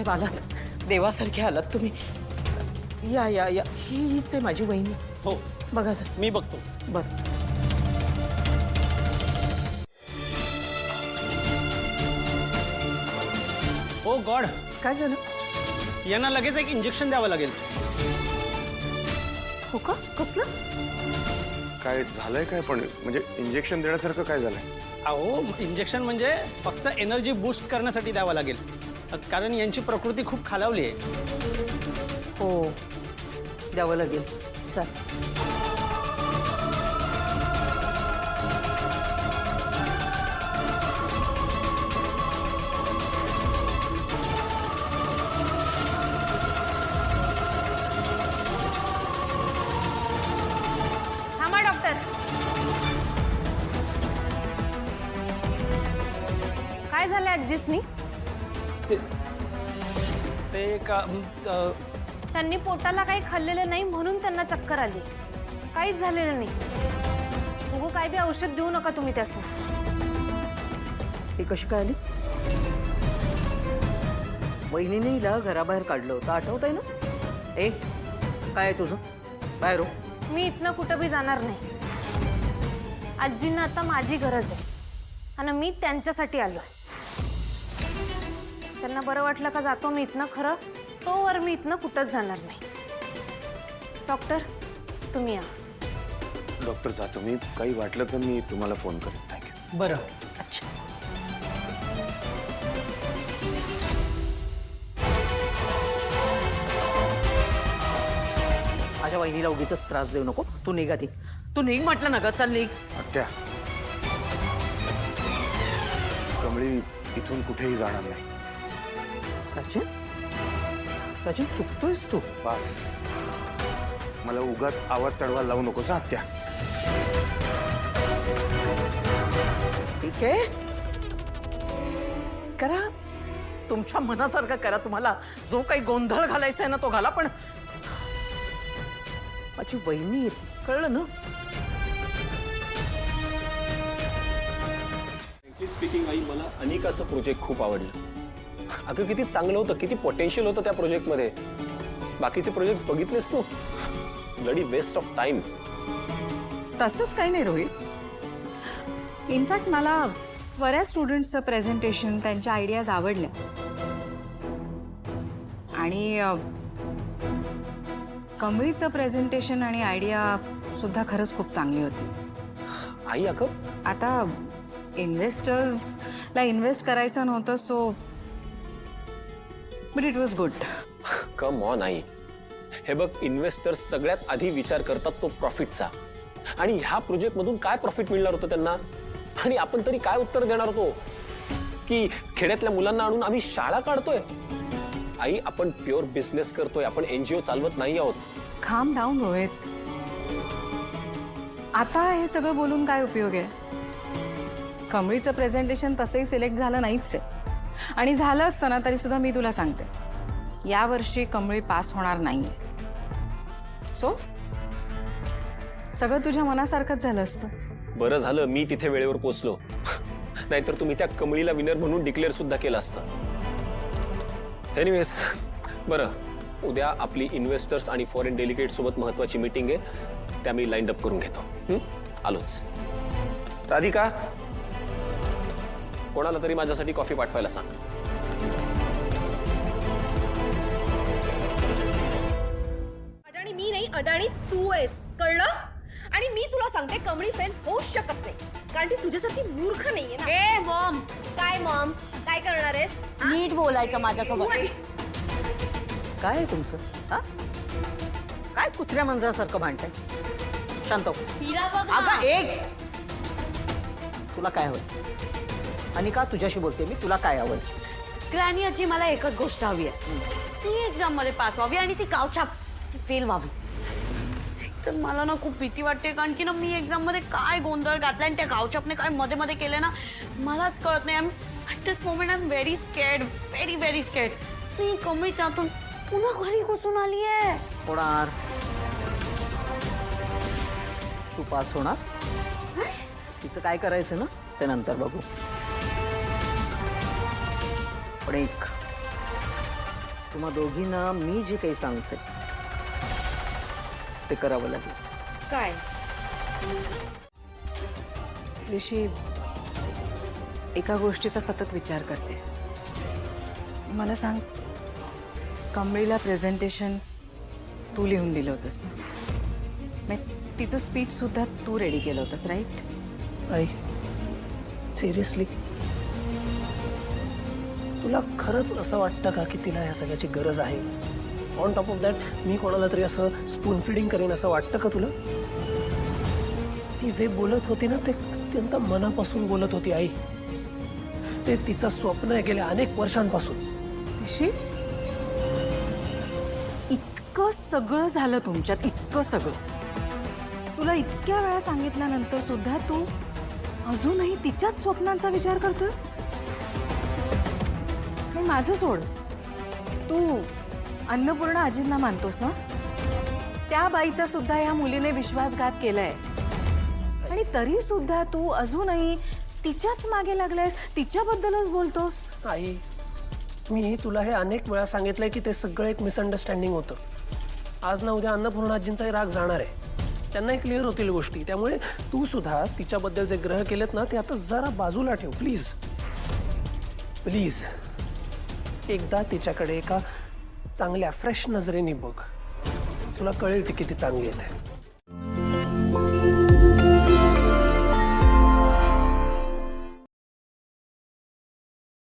साहेब आलात, देवासारखे आलात तुम्ही. या या या, हीच आहे माझी वहिनी. हो बघा सर. मी बघतो. बरं. ओ गॉड, काय झालं? यांना लगेच एक इंजेक्शन द्यावं लागेल. हो का? कसलं? काय झालंय काय? पण म्हणजे इंजेक्शन देण्यासारखं काय झालंय? अहो, इंजेक्शन म्हणजे फक्त एनर्जी बूस्ट करण्यासाठी द्यावं लागेल, कारण यांची प्रकृती खूप खालावली आहे. हो, द्यावं लागेल. चल. थांबा डॉक्टर. काय झालं आजीसनी? ते का त्यांनी पोटाला काही खाल्लेलं नाही म्हणून त्यांना चक्कर आली. काहीच झालेलं नाही. उगो काय बी औषध देऊ नका तुम्ही त्यासनी. ही कशी काय आली? वहिनीने हिला घराबाहेर काढलं होतं, आठवत आहे ना? ए, काय आहे तुझं? बाहेर हो. मी इथनं कुठं बी जाणार नाही. आजींना आता माझी गरज आहे आणि मी त्यांच्यासाठी आलो. त्यांना बरं वाटलं का जातो मी इथनं. खरं तोवर मी इथनं कुठंच जाणार नाही. डॉक्टर तुम्ही या. डॉक्टर जातो मी. काही वाटलं तर मी तुम्हाला फोन करेन. थँक्यू. बरं. अच्छा. माझ्या वहिनीला उगीच त्रास देऊ नको. तू निघ आधी. तू निघ म्हटलं ना ग. चल निघ. आत्या, कमळी इथून कुठेही जाणार नाही. राजन, राजन चुकतोयस तू. बस, मला उगाच आवाज चढवायला लावू नकोस हं, आत्या. ठीक आहे, करा तुमच्या मनासारखं करा. तुम्हाला जो काही गोंधळ घालायचा आहे ना तो घाला, पण माझी वहिनी कळलं ना? स्पीकिंग आई, मला अनिकाचं प्रोजेक्ट खूप आवडलं. अगं किती चांगलं होतं, किती पोटेन्शियल होतं त्या प्रोजेक्टमध्ये. बाकीचे प्रोजेक्ट बघितलेस तू? Bloody waste of time. तसंच काही नाही रोहित. इनफॅक्ट मला बऱ्याच स्टुडंट्सचं प्रेझेंटेशन, त्यांच्या आयडियाज आवडल्या. आणि कमळीचं प्रेझेंटेशन आणि आयडिया सुद्धा खरंच खूप चांगली होती. आई अगं, आता इन्व्हेस्टर्सला इन्व्हेस्ट करायचं नव्हतं, so but it was good. Come on I. हे बघ, इन्व्हेस्टर्स सगळ्यात आधी विचार करतात तो प्रॉफिटचा. आणि ह्या प्रोजेक्ट मधून काय प्रॉफिट मिळणार होतं त्यांना, आणि आपण तरी काय उत्तर देणार होतो की खेड्यातल्या मुलांना आणून आम्ही शाळा काढतोय. आई, आपण प्युअर बिझनेस करतोय, आपण एनजीओ चालवत नाही आहोत. काम डाऊन रोहित. आता हे सगळं बोलून काय उपयोग आहे? कमळीचं प्रेझेंटेशन तसंही सिलेक्ट झालं नाहीच आहे. आणि झालं असतं ना तरी सुद्धा मी तुला सांगते, यावर्षी कमळी पास होणार नाहीये. सो सगळं तुझ्या मनासारखंच झालं असतं. बरं झालं मी तिथे वेळेवर पोहोचलो, नाहीतर तुम्ही त्या कमळीला विनर म्हणून डिक्लेअर सुद्धा केलं असतं. एनिवेज, बरं, उद्या आपली इन्व्हेस्टर्स आणि फॉरेन डेलिगेट सोबत महत्वाची मीटिंग आहे, त्या मी लाईन अप करून घेतो. आलोच. राधिका, कोणाला तरी माझ्यासाठी कॉफी पाठवायला सांग. अडाणी मी नाही, अडाणी तू आहेस, कळलं? आणि मी तुला सांगते, कमळी फेल होऊच शकत नाही, कारण ती तुझ्यासारखी मूर्ख नाहीये ना. ए मॉम, काय मॉम, काय करणार आहेस? नीट बोलायचं माझ्यासोबत. काय आहे तुमचं? हा, काय कुत्र्या मांजरासारखं भांडताय? शांत हो. अगं एक, तुला काय हवं? आणि का तुझ्याशी बोलते मी? तुला काय हवं? ग्रॅनी आजी, मला एकच गोष्ट हवी आहे. ती एक्झाम मध्ये पास व्हावी आणि ती गावछाप फेल व्हावी. तर मला ना खूप भीती वाटते, कारण की ना मी एक्झाम मध्ये काय गोंधळ घातला आणि त्या गावछापने काय मध्ये मध्ये केले ना मलाच कळत नाही. At this moment I am very scared, very very scared. मी कमी त्यातून पुन्हा घरी घुसून आली आहे. होणार, तू पास होणार. तिचं काय करायचं ना ते नंतर बघू. पण एक तुम्हा दोघींना मी जे काही सांगते ते करावं लागेल. काय? ऋषी, एका गोष्टीचा सतत विचार करते. मला सांग, कमळीला प्रेझेंटेशन तू लिहून दिलं होतंस ना? तिचं स्पीच सुद्धा तू रेडी केलं होतंस, राईट? आई सिरियसली तुला खरंच असं वाटतं का की तिला ह्या सगळ्याची गरज आहे? ऑन टॉप ऑफ दॅट मी कोणाला तरी असं स्पून फिडिंग करीन असं वाटतं का तुला? ती जे बोलत होती ना ते अत्यंत मनापासून बोलत होती आई. ते तिचं स्वप्न आहे गेल्या अनेक वर्षांपासून. ऋषी, इतकं सगळं झालं तुमच्यात, इतकं सगळं. तुला इतक्या वेळा सांगितल्यानंतर सुद्धा तू अजूनही तिच्याच स्वप्नांचा विचार करतोयस? नाही, माझं सोड. तू अन्नपूर्णा आजींना मानतोस ना? त्या बाईचा सुद्धा या मुलीने विश्वासघात केलाय आणि तरी सुद्धा तू अजूनही तिच्याच मागे लागलायस, तिच्याबद्दलच बोलतोस. आई, मी तुला हे अनेक वेळा सांगितलंय की ते सगळं एक मिसअंडरस्टँडिंग होतं. आज ना उद्या अन्नपूर्णा आजींचाही राग जाणार आहे. त्यांनाही क्लिअर होतील गोष्टी. त्यामुळे तू सुद्धा तिच्याबद्दल जे ग्रह केलेत ना ते आता जरा बाजूला ठेव प्लीज. प्लीज एकदा तिच्याकडे एका चांगल्या फ्रेश नजरेने बघ. तुला कळेल ती किती चांगली आहे.